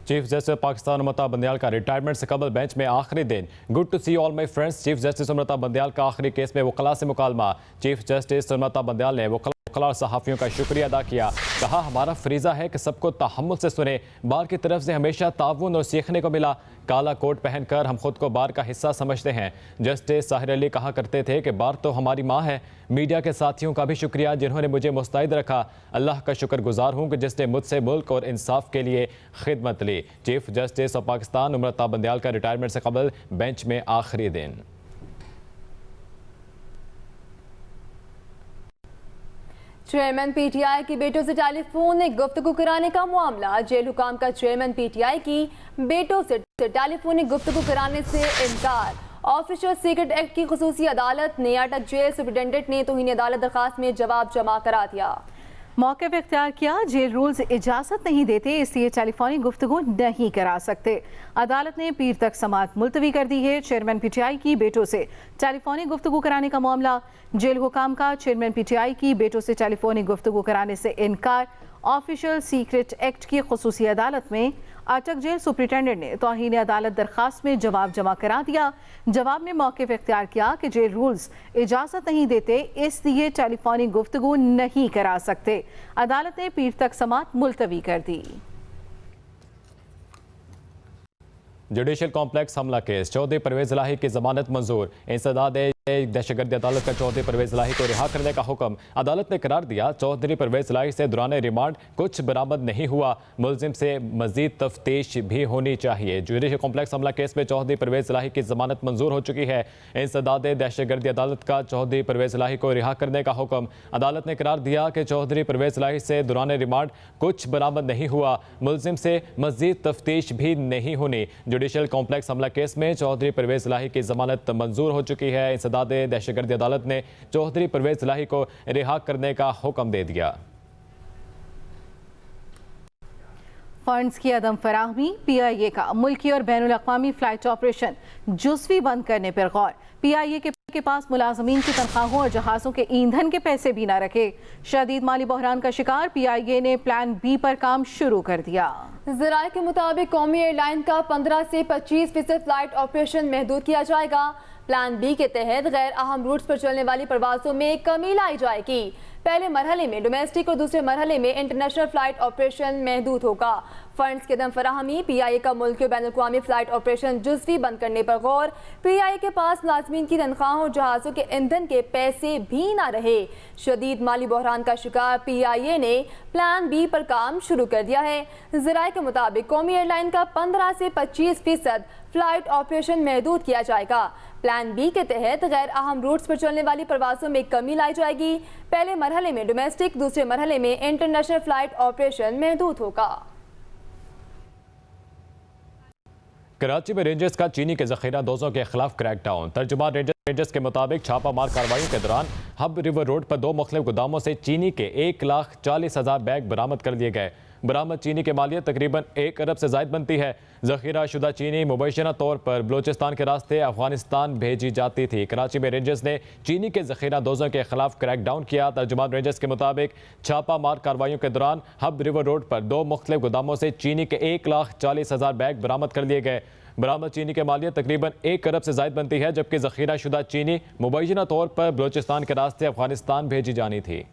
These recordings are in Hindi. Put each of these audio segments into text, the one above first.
चीफ जस्टिस पाकिस्तान अमृता बंदयाल का रिटायरमेंट से कबल बेंच में आखिरी दिन। Good to see all my friends. Chief justice Umar Ata Bandial का आखिरी केस में वकला से मुकालमा। चीफ जस्टिस अमृता बंदयाल ने वकला और सहाफ़ियों का शुक्रिया अदा किया। कहा, हमारा फरीज़ा है कि सबको तहम्मुल से सुने। बार की तरफ से हमेशा ताउन और सीखने को मिला। काला कोट पहनकर हम खुद को बार का हिस्सा समझते हैं। जस्टिस साहिर अली कहा करते थे कि बार तो हमारी माँ है। मीडिया के साथियों का भी शुक्रिया जिन्होंने मुझे मुस्तैद रखा। अल्लाह का शुक्रगुजार हूँ कि जिसने मुझसे मुल्क और इंसाफ के लिए खिदमत ली। Chief justice of Pakistan Umar Ata Bandial का रिटायरमेंट से कबल बेंच में आखिरी दिन। चेयरमैन पीटीआई की बेटों से टेलीफोन में गुफ्तगू कराने का मामला। जेल हुकाम का चेयरमैन पीटीआई की बेटों से टेलीफोनिक गुफ्तगू कराने से इनकार। ऑफिशियल सीक्रेट एक्ट की खुसूसी अदालत ने अटक जेल सुप्रिटेंडेंट ने तौहीन अदालत दरखास्त में जवाब जमा करा दिया। मौक़िफ़ इख्तियार किया, जेल रूल्स इजाज़त नहीं देते, इसलिए टेलीफोनिक गुफ्तगू नहीं करा सकते। अदालत ने पीर तक समाअत मुलतवी कर दी है। चेयरमैन पीटीआई की बेटों से टेलीफोनिक गुफ्तगू कराने का मामला। जेल हुकाम का चेयरमैन पीटीआई की बेटों से टेलीफोनिक गुफ्तगू कराने से इनकार। ऑफिशियल सीक्रेट एक्ट की खुसूसी अदालत में अटक जेल सुप्रिटेंडेंट ने तौहीन अदालत दरखास्त में जवाब जमा करा दिया। जवाब में मौक़िफ़ इख्तियार किया कि जेल रूल्स इजाज़त नहीं देते, इसलिए टेलीफोनिक गुफ्तगू नहीं करा सकते। अदालत ने पीर तक समाअत मुलतवी कर दी। जुडिशल कॉम्प्लेक्स हमला केस। चौधरी परवेज इलाही की जमानत मंजूर। इंसदाद दहशतगर्दी अदालत का चौधरी परवेज इलाही को रिहा करने का हुक्म। अदालत ने करार दिया, चौधरी परवेज इलाही से दौरान रिमांड कुछ बरामद नहीं हुआ। मुलजिम से मजीद तफ्तीश भी होनी चाहिए। जुडिशल कॉम्प्लेक्स हमला केस में चौधरी परवेज इलाही की जमानत मंजूर हो चुकी है। इंसदाद दहशतगर्दी अदालत का चौधरी परवेज इलाही को रिहा करने का हुक्म। अदालत ने करार दिया कि चौधरी परवेज इलाही से दौरान रिमांड कुछ बरामद नहीं हुआ। मुलजिम से मजीद तफ्तीश भी नहीं होनी। जुडिशल कॉम्प्लेक्स हमला केस में चौधरी परवेज इलाही की जमानत मंजूर हो चुकी है। इंसदाद दहशतगर्दी अदालत ने चौधरी परवेज इलाही को रिहा करने का हुक्म दे दिया। फंड्स की अदम फराहमी। पीआईए का मुल्की और बैनुल अक़वामी फ्लाइट ऑपरेशन जुज़वी बंद करने पर गौर। पीआईए के पास मुलाजमीन की तनख्वाहों और जहाज़ों के ईंधन के पैसे भी न रखे। शदीद माली बहरान का शिकार। पीआईए ने प्लान बी पर काम शुरू कर दिया। ज़राए के मुताबिक कौमी एयरलाइन का 15 से 25% फ्लाइट ऑपरेशन महदूद किया जाएगा। प्लान बी के तहत गैर अहम रूट्स पर चलने वाली परवाज़ों में कमी लाई जाएगी। पहले मरहले में डोमेस्टिक और दूसरे मरहले में इंटरनेशनल फ्लाइट ऑपरेशन महदूद होगा। फंड्स के दम फराहमी। पीआईए का मुल्की और बैनुल-अक़वामी फ्लाइट ऑपरेशन जुज़वी बंद करने पर गौर। पीआईए के पास मुलाज़मीन की तनख्वाहों और जहाज़ों के ईंधन के पैसे भी ना रहे। शदीद माली बहरान का शिकार। पीआईए ने प्लान बी पर काम शुरू कर दिया है। ज़राए के मुताबिक कौमी एयरलाइन का 15 से 25% फ्लाइट ऑपरेशन महदूद किया जाएगा। प्लान बी के तहत गैर अहम रूट्स पर चलने वाली परवाज़ों में कमी लाई जाएगी। पहले मरहले में डोमेस्टिक, दूसरे मरहले में इंटरनेशनल फ्लाइट ऑपरेशन महदूद होगा। कराची में रेंजर्स का चीनी के जखीरा दोजों के खिलाफ क्रैकडाउन। तर्जुमान रेंजर्स के मुताबिक छापामार कार्रवाइयों के दौरान हब रिवर रोड पर 2 मुख्तलिफ गोदामों से चीनी के 1,40,000 बैग बरामद कर लिए गए। बरामद चीनी की मालियत तकरीबन 1 अरब से ज़ायद बनती है। ज़ख़ीरा शुदा चीनी मुबैशना तौर पर बलूचिस्तान के रास्ते अफगानिस्तान भेजी जाती थी। कराची में रेंजर्स ने चीनी के ज़ख़ीरा दोजों के खिलाफ क्रैकडाउन किया। तर्जुमान रेंजर्स के मुताबिक छापामार कार्रवाइयों के दौरान हब रिवर रोड पर 2 मुख्तलिफ गोदामों से चीनी के 1,40,000 बैग बरामद कर लिए गए। बरामद चीनी की मालियत तकरीबन 1 अरब से ज़ायद बनती है, जबकि ज़ख़ीरा शुदा चीनी मुबैशना तौर पर बलूचिस्तान के रास्ते अफगानिस्तान भेजी जानी थी।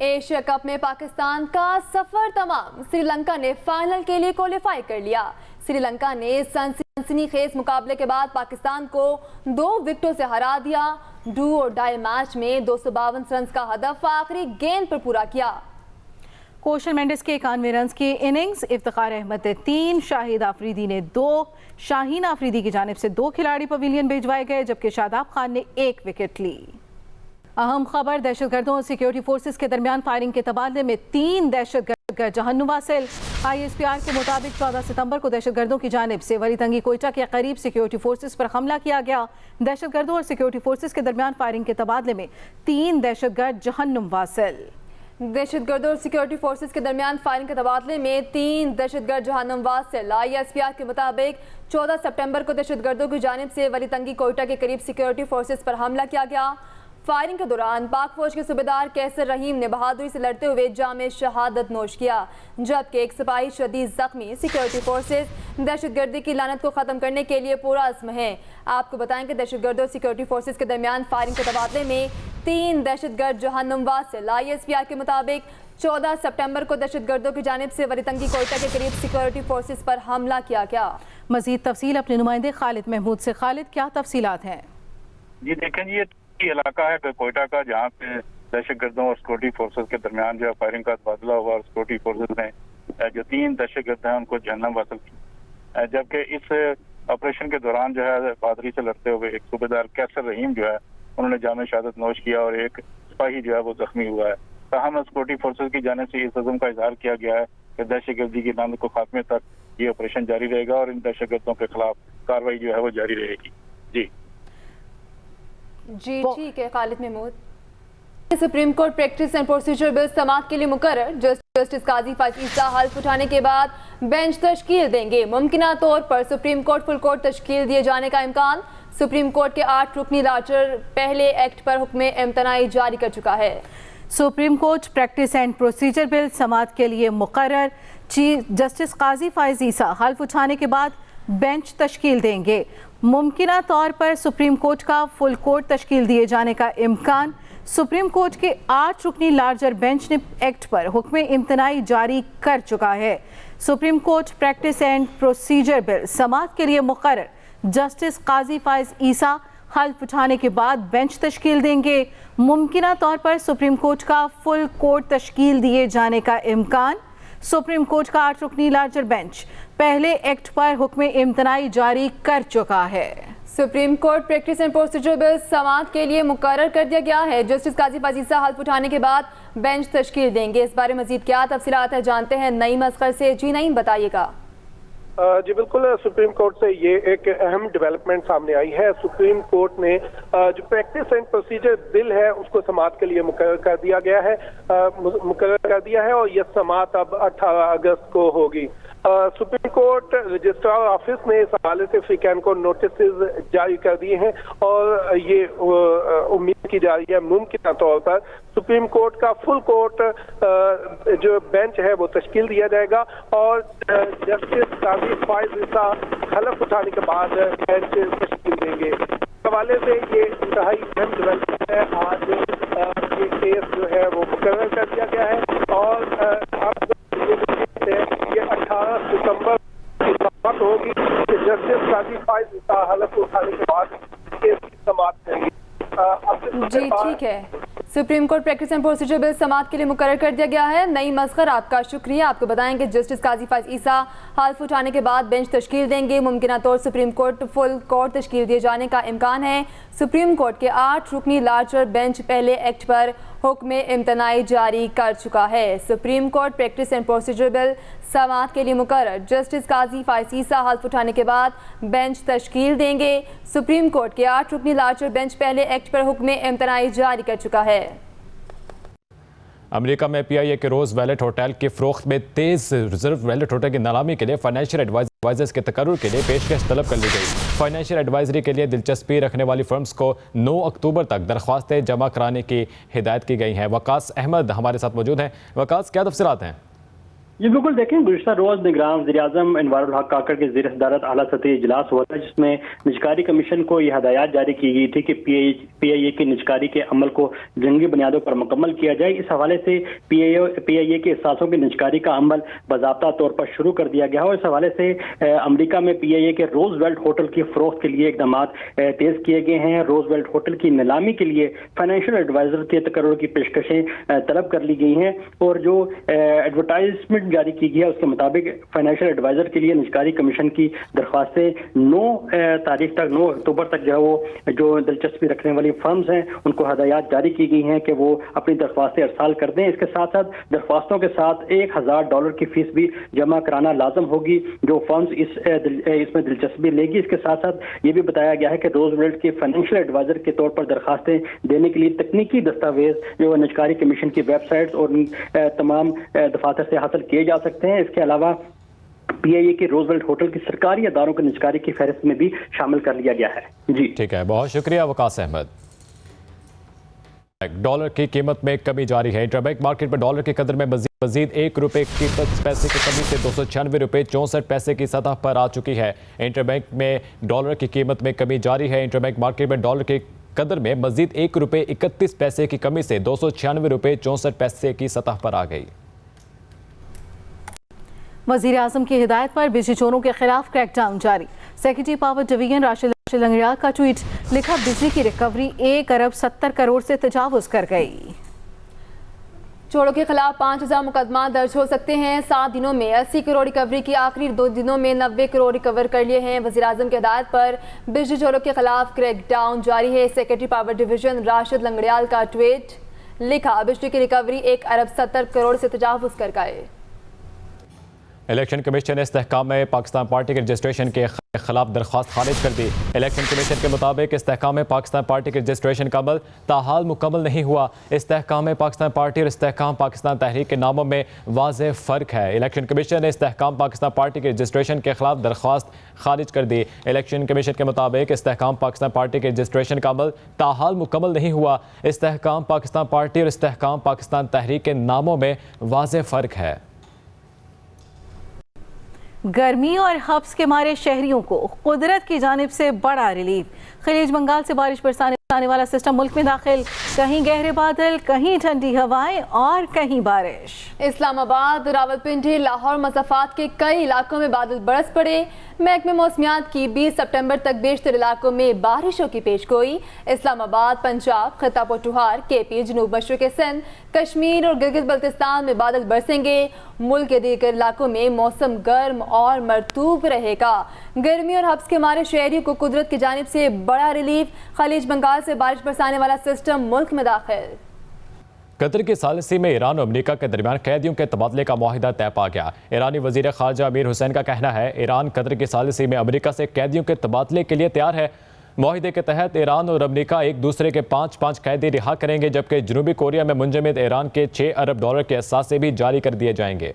एशिया कप में पाकिस्तान का सफर तमाम। श्रीलंका ने फाइनल के लिए क्वालिफाई कर लिया। श्रीलंका ने सनसनीखेज मुकाबले के बाद पाकिस्तान को 2 विकेटों से हरा दिया। डू और डाई मैच में 252 रन का हदफ आखिरी गेंद पर पूरा किया। कोशल मेंडिस के 91 रन की इनिंग्स। इफ्तिखार अहमद ने 3, शाहिद आफरीदी ने 2। शाहीन आफरीदी की जानिब से 2 खिलाड़ी पवेलियन भिजवाए गए, जबकि शादाब खान ने 1 विकेट ली। अहम खबर, दहशतगर्दों और सिक्योरिटी फोर्सेस के दरमियान फायरिंग के तबादले में 3 दहशतगर्द जहन्नुम वासिल। ISPR के मुताबिक 14 सितंबर को दहशतगर्दों की जानिब से वलीतंगी कोयटा के करीब सिक्योरिटी फोर्सेस पर हमला किया गया। दहशतगर्दों और सिक्योरिटी फोर्सेस के दरमियान फायरिंग के तबादले में 3 दहशतगर्द जहन्नुम वासिल। दहशतगर्दों और सिक्योरिटी फोर्सेस के दरमियान फायरिंग के तबादले में 3 दहशतगर्द जहानमवाज से ISPR के मुताबिक 14 सितंबर को दहशतगर्दों की जानिब से वलीतंगी कोयटा के करीब सिक्योरिटी फोर्सेस पर हमला किया गया। फायरिंग के दौरान पाक फौज के सूबेदार कैसर रहीम ने बहादुरी से लड़ते हुए जामे शहादत नोश किया, जबकि एक सिपाही शदीद जख्मी। सिक्योरिटी फोर्सेस दहशतगर्दी की लानत को खत्म करने के लिए पूरा अज़्म है। आपको बताएं कि दहशतगर्दों और सिक्योरिटी फोर्सेस के दरमियान फायरिंग के तबादले में 3 दहशतगर्द जहानमवाज से ISPR के मुताबिक 14 सितंबर को दहशतगर्दों की जानिब से वलीतंगी कोयटा के करीब सिक्योरिटी फोर्सेस पर हमला किया गया। मजीद तफसील अपने नुमाइंदे खालिद महमूद से। खालिद, क्या तफसीलात हैं? जी देखें, ये इलाका है कोयटा का जहाँ पे दहशतगर्दों और सिक्योरिटी फोर्सेस के दरमियान जो है फायरिंग का तबादला हुआ और सिक्योरिटी फोर्सेस ने जो 3 दहशतगर्द हैं उनको जहन्नम हासिल की, जबकि इस ऑपरेशन के दौरान जो है बहादुरी से लड़ते हुए एक सूबेदार कैसर रहीम जो है उन्होंने जामे शहादत नोश किया और एक सिपाही जो है वो जख्मी हुआ है। ताहम सिक्योरिटी फोर्सेस की जाने से इस अज़म का इजहार किया गया है कि दहशतगर्दी की लानत को खात्मे तक ये ऑपरेशन जारी रहेगा और इन दहशतगर्दों के खिलाफ कार्रवाई जो है वो जारी रहेगी। जी ठीक है Khalid Mahmood. Supreme court practice and procedure bill समाअत के लिए मुकर्रर। जस्टिस काजी फाइज ईसा हल्फ उठाने के बाद बेंच तश्कील देंगे। मुमकिना तौर पर सुप्रीम कोर्ट फुल कोर्ट तश्कील दिए जाने का इम्कान। सुप्रीम कोर्ट के 8 रुकनी लार्जर पहले एक्ट पर हुक्म इम्तनाई जारी कर चुका है। Supreme court practice and procedure bill समाअत के लिए मुकर्रर। चीफ जस्टिस काजी फाइज ईसा हल्फ उठाने के बाद बेंच तश्कील देंगे। मुमकिना तौर पर सुप्रीम कोर्ट का फुल कोर्ट तश्कील दिए जाने का इम्कान। सुप्रीम कोर्ट के 8 रुकनी लार्जर बेंच ने एक्ट पर हुक्म इम्तनाई जारी कर चुका है। Supreme court practice and procedure bill समाअत के लिए मुकर्रर। जस्टिस काजी फाइज ईसा हल्फ उठाने के बाद बेंच तश्कील देंगे। मुमकिना तौर पर सुप्रीम कोर्ट का फुल कोर्ट तश्कील दिए जाने का इम्कान। सुप्रीम कोर्ट का 8 रुकनी लार्जर बेंच पहले एक्ट पर हुक्म इम्तनाई जारी कर चुका है। Supreme court practice and procedure bill समाअत के लिए मुकर्रर कर दिया गया है। जस्टिस काजी फाइज ईसा हल्फ उठाने के बाद बेंच तश्कील देंगे। इस बारे मजीद क्या तफसीलात है जानते हैं नईम असगर से। जी नईम, बताइएगा। जी बिल्कुल, सुप्रीम कोर्ट से ये एक अहम डेवलपमेंट सामने आई है। सुप्रीम कोर्ट ने जो प्रैक्टिस एंड प्रोसीजर बिल है उसको समाअत के लिए मुकर्रर कर दिया गया है, और यह समाअत अब 18 अगस्त को होगी। सुप्रीम कोर्ट रजिस्ट्रार ऑफिस ने इस हवाले से फ्रीकैन को नोटिस जारी कर दिए हैं और ये उम्मीद की जा रही है मुमकिन तौर पर सुप्रीम कोर्ट का फुल कोर्ट जो बेंच है वो तश्कील दिया जाएगा और जस्टिस काजी फाइज ईसा हलफ उठाने के बाद बेंच तश्कील देंगे। इस हवाले से ये इंतहाई अहम डेवलपमेंट है। आज ये केस जो है वो मुकर्रर कर दिया गया है और अब ये 18 सितंबर की समाअत होगी कि जस्टिस काजी फाइज ईसा हलफ उठाने के बाद केस की समाअत करेंगे। जी ठीक है। Supreme court practice and procedure bill समाअत के लिए मुकर्रर कर दिया गया है। नईम असगर, आपका शुक्रिया। आपको बताएंगे जस्टिस काजी फाइज ईसा हल्फ उठाने के बाद बेंच तश्कील देंगे। मुमकिना तौर सुप्रीम कोर्ट फुल कोर्ट तश्कील दिए जाने का इम्कान है। सुप्रीम कोर्ट के 8 रुकनी लार्जर बेंच पहले एक्ट पर हुक्म इम्तनाई जारी कर चुका है। Supreme court practice and procedure bill समाअत के लिए मुकर्रर। जस्टिस काजी फाइज ईसा हल्फ उठाने के बाद बेंच तश्कील देंगे। सुप्रीम कोर्ट के 8 रुकनी लार्जर बेंच पहले एक्ट पर हुक्म इम्तनाई जारी कर चुका है। अमेरिका में PIA के रोज वैलेट होटल की फरोख्त में तेज रिजर्व वैलेट होटल की नीलामी के लिए फाइनेंशियल एडवाइजर्स के तकर्रुर के लिए पेशकश तलब कर ली गई। फाइनेंशियल एडवाइजरी के लिए दिलचस्पी रखने वाली फर्म्स को 9 अक्टूबर तक दरख्वास्तें जमा कराने की हिदायत की गई हैं। वकास अहमद हमारे साथ मौजूद हैं। वकास, क्या तफसीलात हैं? जी बिल्कुल, देखें, गुज़श्ता रोज निगरान वज़ीर-ए-आज़म अनवारुल हक काकड़ के ज़ेर सदारत आला सतही इजलास हुआ था जिसमें निजकारी कमीशन को यह हदायत जारी की गई थी कि PIA की निजकारी के अमल को जंगी बुनियादों पर मुकम्मल किया जाए। इस हवाले से PIA के एहसासों की निजकारी का अमल बाज़ाब्ता तौर पर शुरू कर दिया गया और इस हवाले से अमरीका में PIA के रोजवेल्ट होटल की फरोख्त के लिए इकदाम तेज किए गए हैं। रोजवेल्ट होटल की नीलामी के लिए फाइनेंशियल एडवाइजर के तकर्रुर की पेशकशें तलब कर ली गई हैं और जो एडवर्टाइजमेंट स्लिप जारी की गई है। उसके मुताबिक फाइनेंशियल एडवाइजर के लिए निजकारी कमीशन की दरख्वास्तें 9 तारीख तक, 9 अक्टूबर तक जो है वो जो दिलचस्पी रखने वाली फर्म्स हैं उनको हदायत जारी की गई हैं कि वो अपनी दरख्वास्तें अरसाल कर दें। इसके साथ साथ दरख्वास्तों के साथ $1000 की फीस भी जमा कराना लाजम होगी जो फर्म्स इसमें दिलचस्पी लेगी। इसके साथ साथ ये भी बताया गया है कि रोजवेल्ट के फाइनेंशियल एडवाइजर के तौर पर दरखास्तें देने के लिए तकनीकी दस्तावेज जो निजकारी कमीशन की वेबसाइट और तमाम दफातर से हासिल किए जा सकते हैं। इसके अलावा PIA के रोजवेल्ट होटल की सरकारी अदारों के निजकारी की फहरिस्त में भी शामिल कर लिया गया है। जी ठीक है, बहुत शुक्रिया वकास अहमद। डॉलर की कीमत में कमी जारी है। इंटरबैंक मार्केट पर डॉलर की कदर में मजीद ₹1 की कमी से ₹296.64 की सतह पर आ चुकी है। इंटरबैंक में डॉलर की कीमत में कमी जारी है। इंटरबैंक मार्केट में डॉलर की कदर में मजीद ₹1.31 की कमी से ₹296.64 की सतह पर आ गई। वजीर आजम की हिदायत पर बिजली चोरों के खिलाफ क्रैकडाउन जारी। Secretary power division Rashid Langrial का ट्वीट, लिखा बिजली की रिकवरी 1.70 अरब से तजावुज कर गई। चोरों के खिलाफ 5000 मुकदमा दर्ज हो सकते हैं। 7 दिनों में 80 करोड़ रिकवरी की, आखिरी 2 दिनों में 90 करोड़ रिकवर कर लिए हैं। वज़ीर आज़म की हिदायत पर बिजली चोरों के खिलाफ क्रैकडाउन जारी है। Secretary power division Rashid Langrial का ट्वीट, लिखा बिजली की रिकवरी 1.70 अरब से तजावुज कर गए। इलेक्शन कमीशन ने इस्तेहकाम में पाकिस्तान पार्टी के रजिस्ट्रेशन के खिलाफ दरख्वास्त खारिज कर दी। इलेक्शन कमीशन के मुताबिक इस्तेहकाम में पाकिस्तान पार्टी के रजिस्ट्रेशन का अमल ताहाल मुकम्मल नहीं हुआ। इस्तेहकाम में पाकिस्तान पार्टी और इस्तेहकाम पाकिस्तान तहरीक के नामों में वाज़ेह फ़र्क है। इलेक्शन कमीशन ने इस्तेहकाम पाकिस्तान पार्टी के रजिस्ट्रेशन के खिलाफ दरख्वास्त खारिज कर दी। इलेक्शन कमीशन के मुताबिक इस्तेहकाम पाकिस्तान पार्टी के रजिस्ट्रेशन का अमल ताहाल मुकम्मल नहीं हुआ। इस्तेहकाम पाकिस्तान पार्टी और इस्तेहकाम पाकिस्तान तहरीक के नामों में वाज़ेह फ़र्क है। गर्मी और हब्स के मारे शहरियों को कुदरत की जानिब से बड़ा रिलीफ। खलीज बंगाल से बारिश बरसाने वाला सिस्टम मुल्क में दाखिल, कहीं गहरे बादल, कहीं ठंडी हवाएं और कहीं बारिश। इस्लामाबाद, रावलपिंडी, लाहौर मज़ाफ़ात के कई इलाकों में बादल बरस पड़े। महकमे मौसमियात की 20 सितंबर तक बेशतर इलाकों में बारिशों की पेशगोई। इस्लामाबाद, पंजाब, खिता पटुहार, KP, जनूब मशरक़ सिंध, कश्मीर और गिलगित बल्तिस्तान में बादल बरसेंगे। मुल्क के दीगर इलाकों में मौसम गर्म और मरतूब रहेगा। गर्मी और हब्स के मारे शहरियों को कुदरत की जानिब से बड़ा रिलीफ। खलीज बंगाल से बारिश बरसाने वाला सिस्टम मुल्क में दाखिल। कतर की सालिसी में ईरान और अमेरिका के दरमियान कैदियों के तबादले का मुआहिदा तय पा गया। ईरानी वजीर खारजा अमीर हुसैन का कहना है ईरान कतर की सालिसी में अमेरिका से कैदियों के तबादले के लिए तैयार है। मुआहिदे के तहत ईरान और अमेरिका एक दूसरे के 5-5 कैदी रिहा करेंगे, जबकि जनूबी कोरिया में मुंजमद ईरान के $6 अरब के असासे भी जारी कर दिए जाएंगे।